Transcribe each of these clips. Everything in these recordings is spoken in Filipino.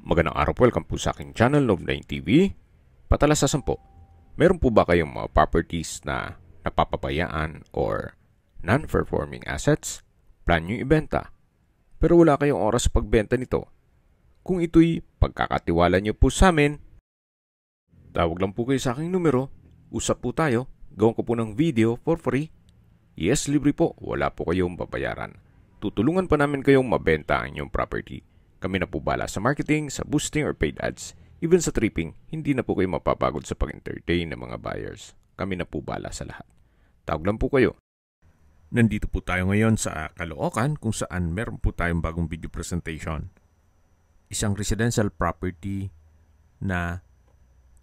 Magandang araw po, welcome po sa aking channel, Love9 TV. Patalasasan po, meron po ba kayong mga properties na napapabayaan or non-performing assets? Plan nyo ibenta, pero wala kayong oras sa pagbenta nito. Kung ito'y pagkakatiwala nyo po sa amin, tawag lang po kayo sa aking numero, usap po tayo, gawin ko po ng video for free. Yes, libre po, wala po kayong babayaran. Tutulungan pa namin kayong mabenta ang inyong property. Kami na po bala sa marketing, sa boosting or paid ads. Even sa tripping, hindi na po kayo mapapagod sa pag-entertain ng mga buyers. Kami na po bala sa lahat. Tawag lang po kayo. Nandito po tayo ngayon sa Caloocan kung saan meron po tayong bagong video presentation. Isang residential property na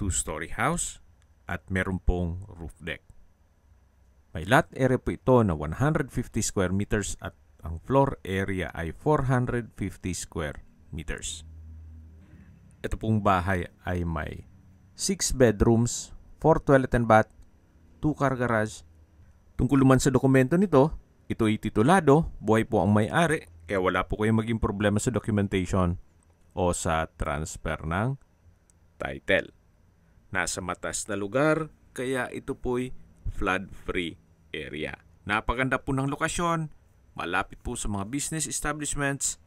2-story house at meron pong roof deck. May lot area po ito na 150 square meters at ang floor area ay 450 square meters. Ito pong bahay ay may 6 bedrooms, 4 toilet and bath, 2 car garage. Tungkol naman sa dokumento nito, ito ay titulado, buhay po ang may-ari, kaya wala po kayong maging problema sa documentation o sa transfer ng title. Nasa matas na lugar, kaya ito po'y flood-free area. Napaganda po ng lokasyon, malapit po sa mga business establishments,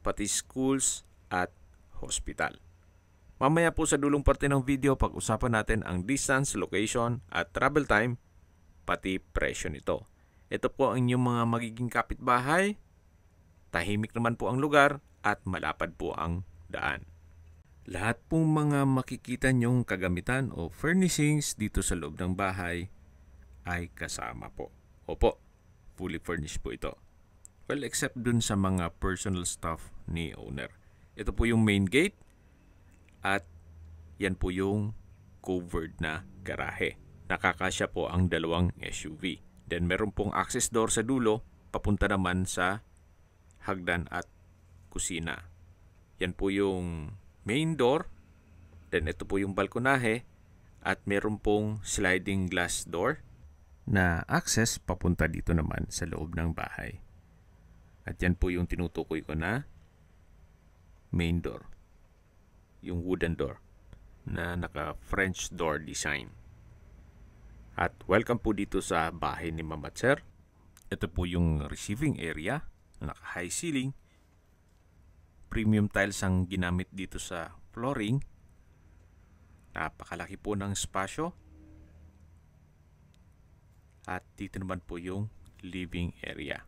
pati schools at hospital. Mamaya po sa dulong parte ng video, pag-usapan natin ang distance, location at travel time, pati presyo nito. Ito po ang inyong mga magiging kapitbahay, tahimik naman po ang lugar at malapad po ang daan. Lahat pong mga makikita nyong kagamitan o furnishings dito sa loob ng bahay ay kasama po. Opo, fully furnished po ito. Well, except dun sa mga personal stuff ni owner. Ito po yung main gate at yan po yung covered na garahe. Nakakasya po ang dalawang SUV. Then meron pong access door sa dulo, papunta naman sa hagdan at kusina. Yan po yung main door. Then ito po yung balkonahe at meron pong sliding glass door na access papunta dito naman sa loob ng bahay. At yan po yung tinutukoy ko na main door. Yung wooden door na naka French door design. At welcome po dito sa bahay ni Mama Sir. Ito po yung receiving area na naka high ceiling. Premium tiles ang ginamit dito sa flooring. Napakalaki po ng spasyo. At dito naman po yung living area.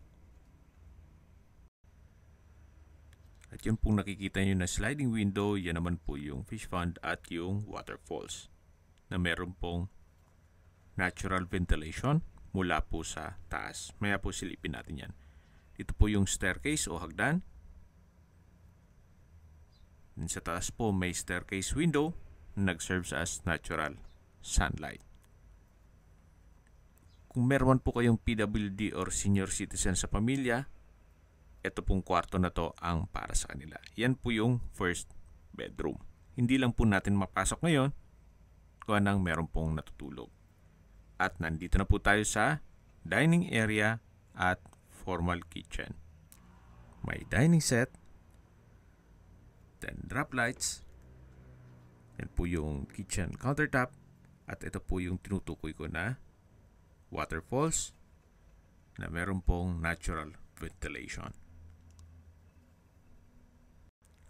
At yun pong nakikita nyo na sliding window, yan naman po yung fish pond at yung waterfalls na meron pong natural ventilation mula po sa taas. Maya po silipin natin yan. Ito po yung staircase o hagdan. And sa taas po may staircase window na nag-serves as natural sunlight. Kung meron po kayong PWD or senior citizen sa pamilya, ito pong kwarto na to ang para sa kanila. Yan po yung first bedroom. Hindi lang po natin mapasok ngayon kung anong meron pong natutulog. At nandito na po tayo sa dining area at formal kitchen. May dining set, then drop lights, yan po yung kitchen countertop, at ito po yung tinutukoy ko na waterfalls na meron pong natural ventilation.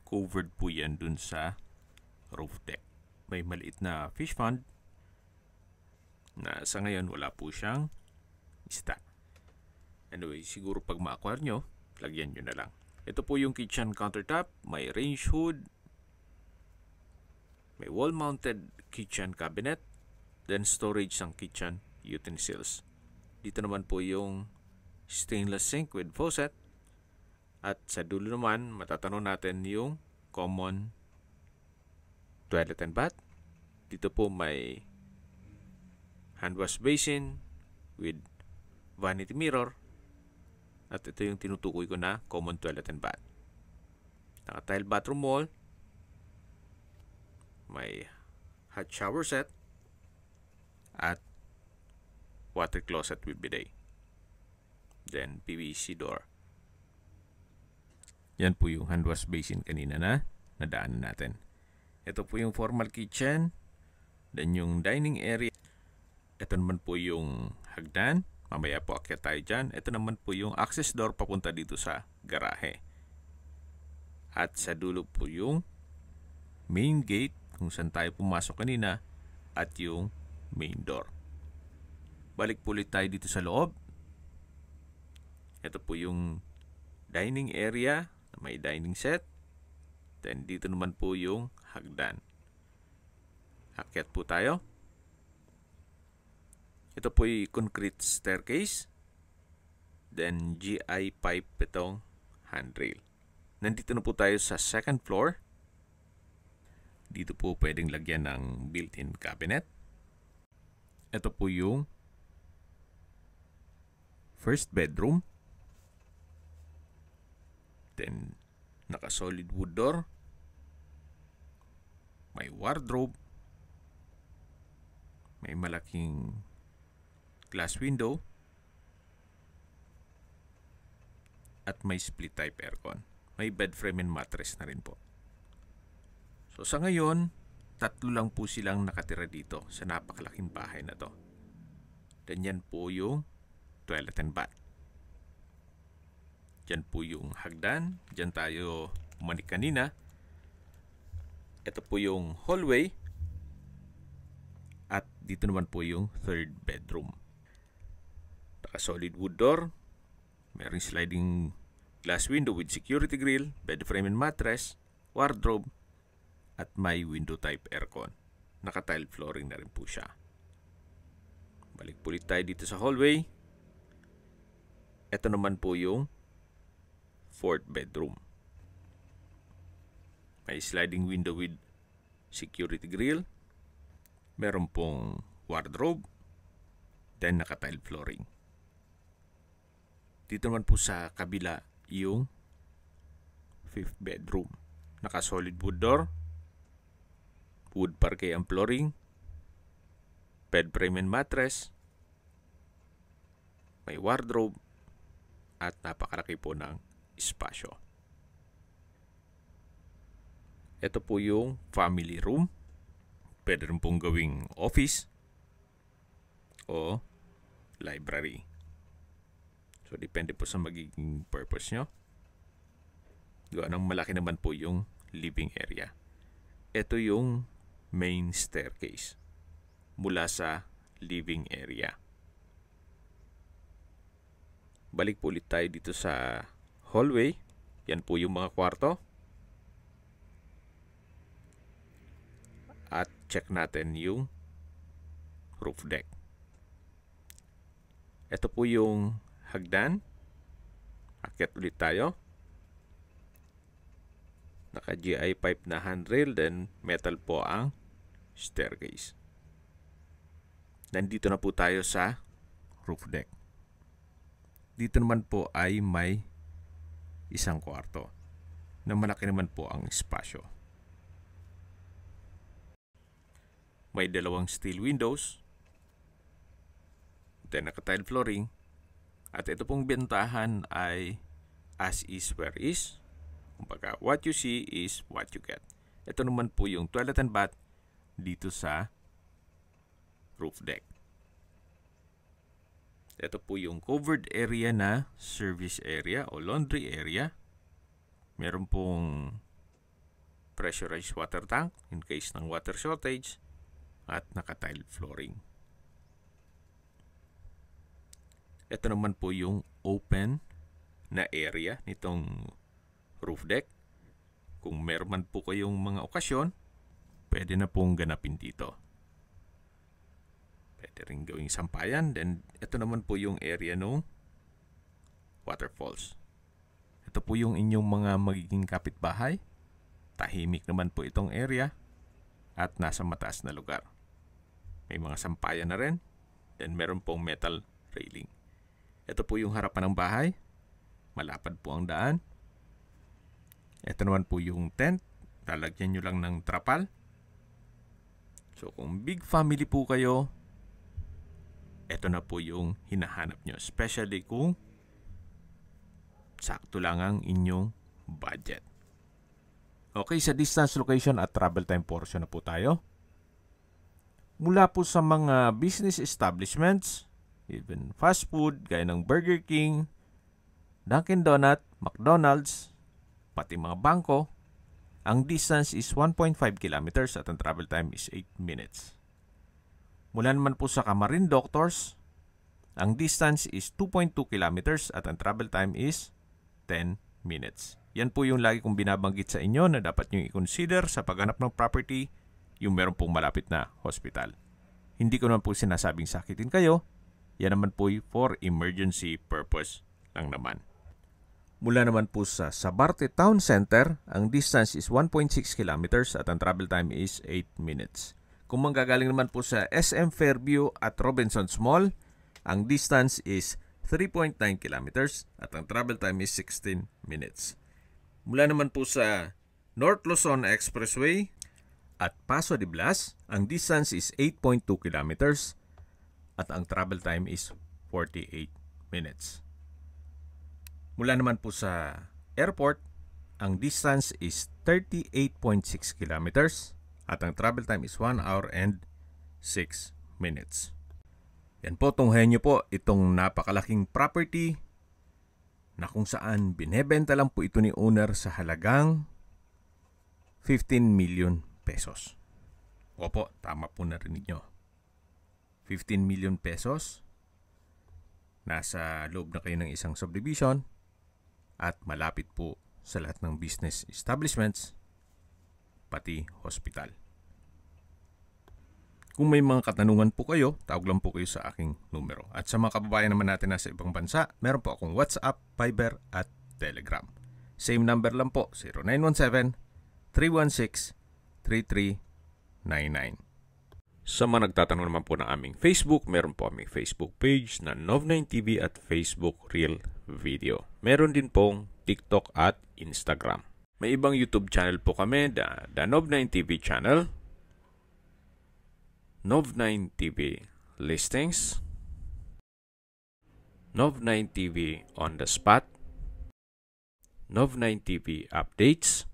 Covered po yan dun sa roof deck. May maliit na fish pond na sa ngayon wala po siyang isda. Anyway, siguro pag ma-acquire nyo, lagyan nyo na lang. Ito po yung kitchen countertop. May range hood. May wall-mounted kitchen cabinet. Then storage ng kitchen utensils. Dito naman po yung stainless sink with faucet. At sa dulo naman, matatanong natin yung common toilet and bath. Dito po may hand wash basin with vanity mirror. At ito yung tinutukoy ko na common toilet and bath. Naka-tile bathroom wall. May hot shower set. At water closet with bidet. Then PVC door. Yan po yung hand wash basin kanina na na daanan natin. Ito po yung formal kitchen, then yung dining area. Ito naman po yung hagdan. Mamaya po akyat tayo dyan. Ito naman po yung access door papunta dito sa garahe. At sa dulo po yung main gate kung saan tayo pumasok kanina at yung main door. Balik po ulit tayo dito sa loob. Ito po yung dining area. May dining set. Then dito naman po yung hagdan. Akyat po tayo. Ito po yung concrete staircase. Then GI pipe itong handrail. Nandito na po tayo sa second floor. Dito po pwedeng lagyan ng built-in cabinet. Ito po yung first bedroom. Then naka-solid wood door. May wardrobe. May malaking glass window. At may split type aircon. May bed frame and mattress na rin po. So sa ngayon, 3 lang po silang nakatira dito sa napakalaking bahay na to. Then yan po yung toilet and bath. Yan po yung hagdan. Diyan tayo umanik kanina. Ito po yung hallway. At dito naman po yung third bedroom. Naka-solid wood door. Mayroong sliding glass window with security grill, bed frame and mattress, wardrobe, at may window type aircon. Naka-tile flooring na rin po siya. Balik po ulit tayo dito sa hallway. Ito naman po yung fourth bedroom. May sliding window with security grill. Meron pong wardrobe. Then naka-tile flooring. Dito naman po sa kabila yung fifth bedroom. Naka-solid wood door. Wood parquet ang flooring. Bed frame and mattress. May wardrobe. At napakalaki po ng espasyo. Ito po yung family room. Pwede rin pong gawing office o library. So, depende po sa magiging purpose nyo. Gawa ng malaki naman po yung living area. Ito yung main staircase mula sa living area. Balik po ulit tayo dito sa hallway. Yan po yung mga kwarto. At check natin yung roof deck. Ito po yung hagdan. Akyat ulit tayo. Naka-GI pipe na handrail, then metal po ang staircase. Nandito na po tayo sa roof deck. Dito naman po ay may isang kwarto na malaki naman po ang espasyo. May 2 steel windows. Then naka-tile flooring. At ito pong bentahan ay as is where is. Kumbaga, what you see is what you get. Ito naman po yung toilet and bath dito sa roof deck. Ito po yung covered area na service area o laundry area. Meron pong pressurized water tank in case ng water shortage at naka-tile flooring. Ito naman po yung open na area nitong roof deck. Kung meron man po kayong mga okasyon, pwede na pong ganapin dito. Pwede rin gawing sampayan. Then, ito naman po yung area ng waterfalls. Ito po yung inyong mga magiging kapitbahay. Tahimik naman po itong area at nasa mataas na lugar. May mga sampayan na rin. Then, meron pong metal railing. Ito po yung harapan ng bahay. Malapad po ang daan. Ito naman po yung tent. Lalagyan nyo lang ng trapal. So, kung big family po kayo, ito na po yung hinahanap nyo. Especially kung sakto lang ang inyong budget. Okay, sa distance, location at travel time portion na po tayo. Mula po sa mga business establishments, even fast food, gaya ng Burger King, Dunkin' Donut, McDonald's, pati mga bangko, ang distance is 1.5 kilometers at ang travel time is 8 minutes. Mula naman po sa Kamarin Doctors, ang distance is 2.2 kilometers at ang travel time is 10 minutes. Yan po yung lagi kong binabanggit sa inyo na dapat nyo i-consider sa paghanap ng property, yung meron pong malapit na hospital. Hindi ko naman po sinasabing sakitin kayo, yan naman po for emergency purpose lang naman. Mula naman po sa Sabarte Town Center, ang distance is 1.6 kilometers at ang travel time is 8 minutes. Kung manggagaling naman po sa SM Fairview at Robinsons Mall, ang distance is 3.9 kilometers at ang travel time is 16 minutes. Mula naman po sa North Luzon Expressway at Paso de Blas, ang distance is 8.2 kilometers at ang travel time is 48 minutes. Mula naman po sa airport, ang distance is 38.6 kilometers at ang travel time is 1 hour and 6 minutes. Yan po, tunghayan nyo po itong napakalaking property na kung saan binebenta lang po ito ni owner sa halagang 15 million pesos. Opo, tama po narinig nyo. 15 million pesos. Nasa loob na kayo ng isang subdivision at malapit po sa lahat ng business establishments, pati hospital. Kung may mga katanungan po kayo, tawag lang po kayo sa aking numero. At sa mga kababayan naman natin nasa ibang bansa, meron po akong WhatsApp, Viber at Telegram. Same number lang po, 0917-316-3399. Sa mga nagtatanong naman po ng aming Facebook, meron po aming Facebook page na Nov9TV at Facebook Real Video. Meron din pong TikTok at Instagram. May ibang YouTube channel po kami, the Nov9TV channel, Nov9TV Listings, Nov9TV On The Spot, Nov9TV Updates,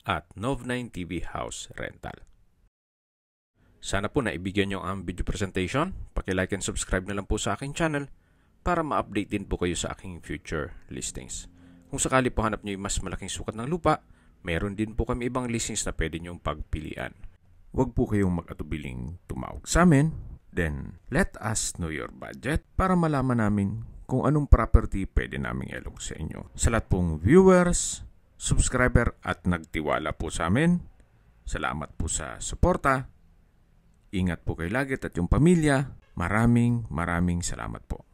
at Nov9TV House Rental. Sana po naibigyan nyo ang video presentation. Paki-like and subscribe na lang po sa aking channel para ma-update din po kayo sa aking future listings. Kung sakali po hanap nyo yung mas malaking sukat ng lupa, meron din po kami ibang listings na pwede nyong pagpilian. Huwag po kayong mag-atubiling tumawag sa amin. Then, let us know your budget para malaman namin kung anong property pwede naming ilong sa inyo. Sa lahat pong viewers, subscriber at nagtiwala po sa amin, salamat po sa suporta. Ingat po kayo lagi at yung pamilya. Maraming salamat po.